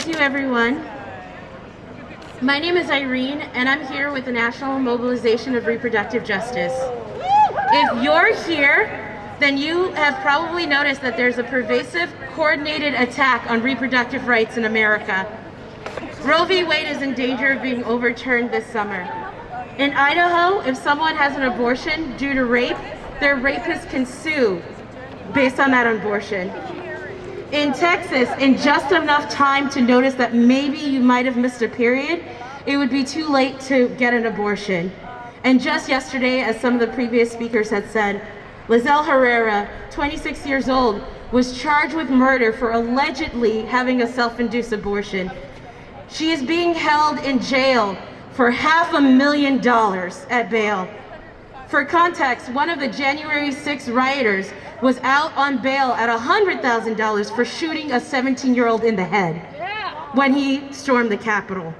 Thank you, everyone. My name is Irene, and I'm here with the National Mobilization of Reproductive Justice. If you're here, then you have probably noticed that there's a pervasive, coordinated attack on reproductive rights in America. Roe v. Wade is in danger of being overturned this summer. In Idaho, if someone has an abortion due to rape, their rapist can sue based on that abortion. In Texas, in just enough time to notice that maybe you might have missed a period, it would be too late to get an abortion. And just yesterday, as some of the previous speakers had said, Lizelle Herrera, 26 years old, was charged with murder for allegedly having a self-induced abortion. She is being held in jail for $500,000 at bail. For context, one of the January 6 rioters was out on bail at $100,000 for shooting a 17-year-old in the head when he stormed the Capitol.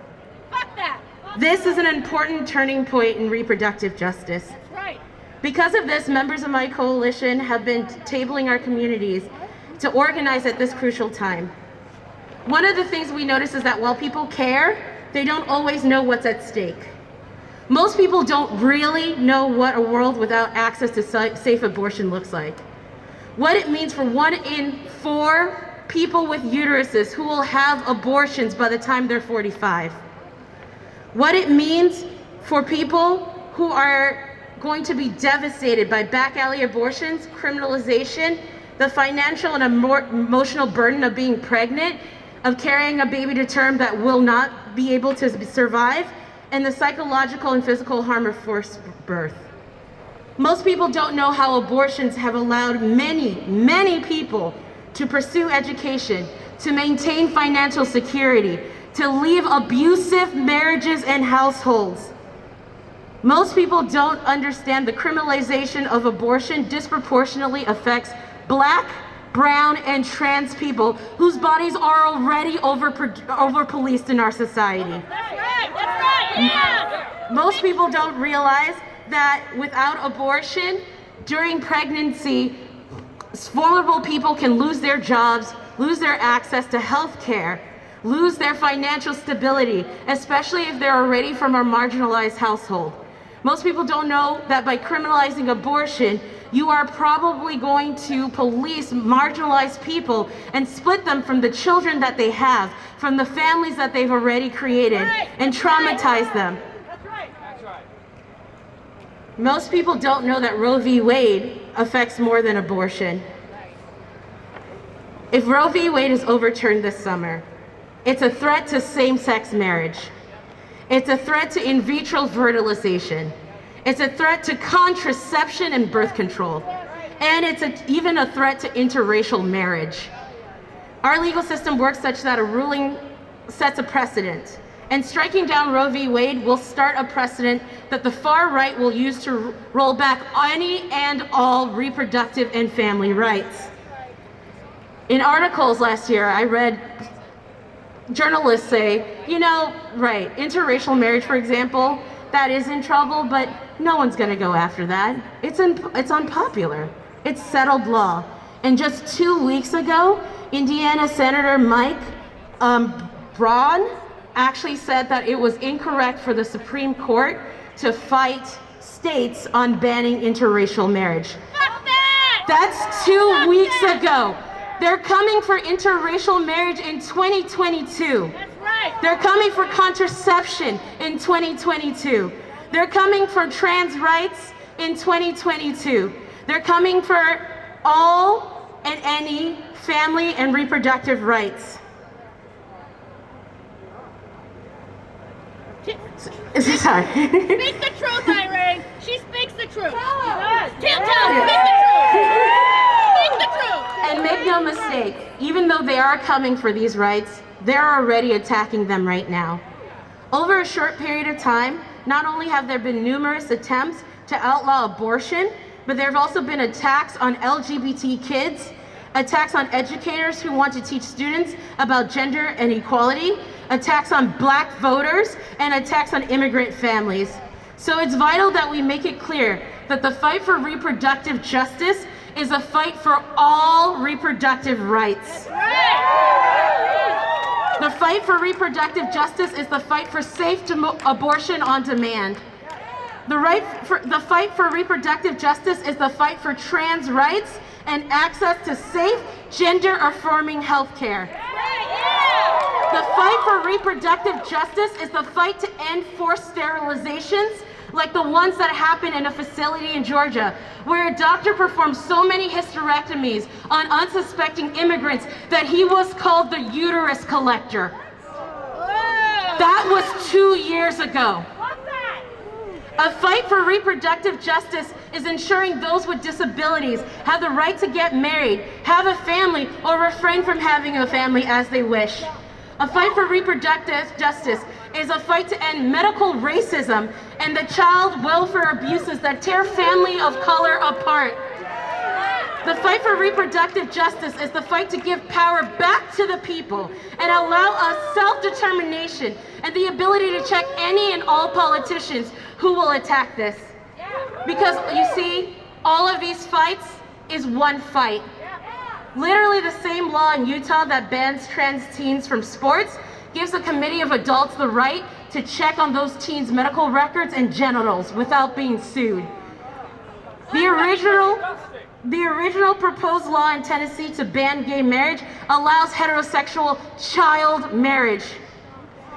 Fuck that. This is an important turning point in reproductive justice. That's right. Because of this, members of my coalition have been tabling our communities to organize at this crucial time. One of the things we notice is that while people care, they don't always know what's at stake. Most people don't really know what a world without access to safe abortion looks like. What it means for 1 in 4 people with uteruses who will have abortions by the time they're 45. What it means for people who are going to be devastated by back alley abortions, criminalization, the financial and emotional burden of being pregnant, of carrying a baby to term that will not be able to survive, and the psychological and physical harm of forced birth. Most people don't know how abortions have allowed many people to pursue education, to maintain financial security, to leave abusive marriages and households. Most people don't understand the criminalization of abortion disproportionately affects Black, brown, and trans people whose bodies are already over-policed in our society. That's right, yeah! Most people don't realize that without abortion, during pregnancy, vulnerable people can lose their jobs, lose their access to health care, lose their financial stability, especially if they're already from a marginalized household. Most people don't know that by criminalizing abortion, you are probably going to police marginalized people and split them from the children that they have, from the families that they've already created, and traumatize them. That's right. That's right. Most people don't know that Roe v. Wade affects more than abortion. If Roe v. Wade is overturned this summer, it's a threat to same-sex marriage. It's a threat to in vitro fertilization. It's a threat to contraception and birth control. And it's even a threat to interracial marriage. Our legal system works such that a ruling sets a precedent. And striking down Roe v. Wade will start a precedent that the far right will use to roll back any and all reproductive and family rights. In articles last year, I read journalists say, right, interracial marriage, for example, that is in trouble, but no one's going to go after that. It's unpopular. It's settled law. And just 2 weeks ago, Indiana Senator Mike Braun actually said that it was incorrect for the Supreme Court to fight states on banning interracial marriage. Fuck that! That's 2 weeks ago. They're coming for interracial marriage in 2022. That's right. They're coming for contraception in 2022. They're coming for trans rights in 2022. They're coming for all and any family and reproductive rights. Sorry. Speak the truth, Irene. She speaks the truth. Speak the truth. Speak the truth. And make no mistake, even though they are coming for these rights, they're already attacking them right now. Over a short period of time, not only have there been numerous attempts to outlaw abortion, but there have also been attacks on LGBT kids, attacks on educators who want to teach students about gender and equality, attacks on Black voters, and attacks on immigrant families. So it's vital that we make it clear that the fight for reproductive justice is a fight for all reproductive rights. The fight for reproductive justice is the fight for safe abortion on demand. The fight for reproductive justice is the fight for trans rights and access to safe, gender-affirming health care. The fight for reproductive justice is the fight to end forced sterilizations like the ones that happened in a facility in Georgia, where a doctor performed so many hysterectomies on unsuspecting immigrants that he was called the uterus collector. That was 2 years ago. A fight for reproductive justice is ensuring those with disabilities have the right to get married, have a family, or refrain from having a family as they wish. A fight for reproductive justice is a fight to end medical racism and the child welfare abuses that tear family of color apart. The fight for reproductive justice is the fight to give power back to the people and allow us self-determination and the ability to check any and all politicians who will attack this. Because you see, all of these fights is one fight. Literally the same law in Utah that bans trans teens from sports gives a committee of adults the right to check on those teens' medical records and genitals without being sued. The original proposed law in Tennessee to ban gay marriage allows heterosexual child marriage.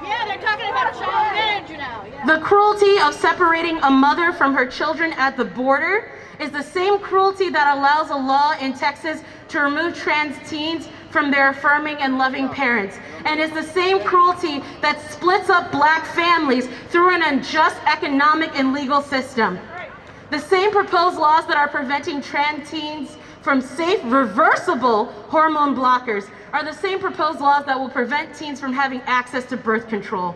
Yeah, they're talking about child marriage now. Yeah. The cruelty of separating a mother from her children at the border is the same cruelty that allows a law in Texas to remove trans teens from their affirming and loving parents. And it's the same cruelty that splits up black families through an unjust economic and legal system. The same proposed laws that are preventing trans teens from safe, reversible hormone blockers are the same proposed laws that will prevent teens from having access to birth control.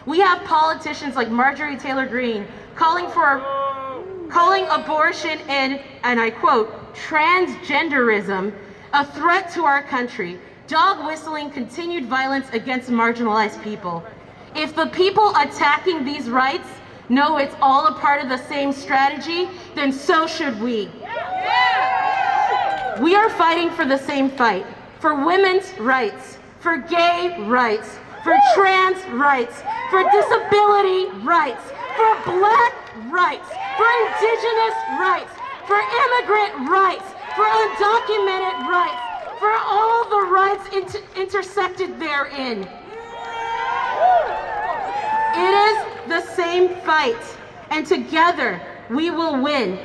We have politicians like Marjorie Taylor Greene calling abortion and I quote, transgenderism a threat to our country, dog whistling continued violence against marginalized people. If the people attacking these rights know it's all a part of the same strategy, then so should we. We are fighting for the same fight, for women's rights, for gay rights, for trans rights, for disability rights, for black rights, for indigenous rights, for immigrant rights, for undocumented rights, for all the rights intersected therein. It is the same fight, and together we will win.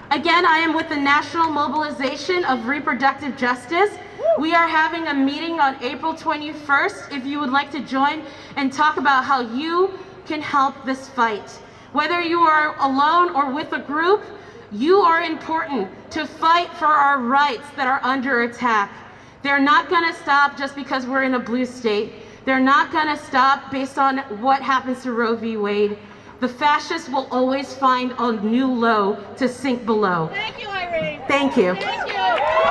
Again, I am with the National Mobilization of Reproductive Justice. We are having a meeting on April 21st if you would like to join and talk about how you can help this fight. Whether you are alone or with a group, you are important to fight for our rights that are under attack. They're not going to stop just because we're in a blue state. They're not going to stop based on what happens to Roe v. Wade. The fascists will always find a new low to sink below. Thank you, Irene. Thank you. Thank you.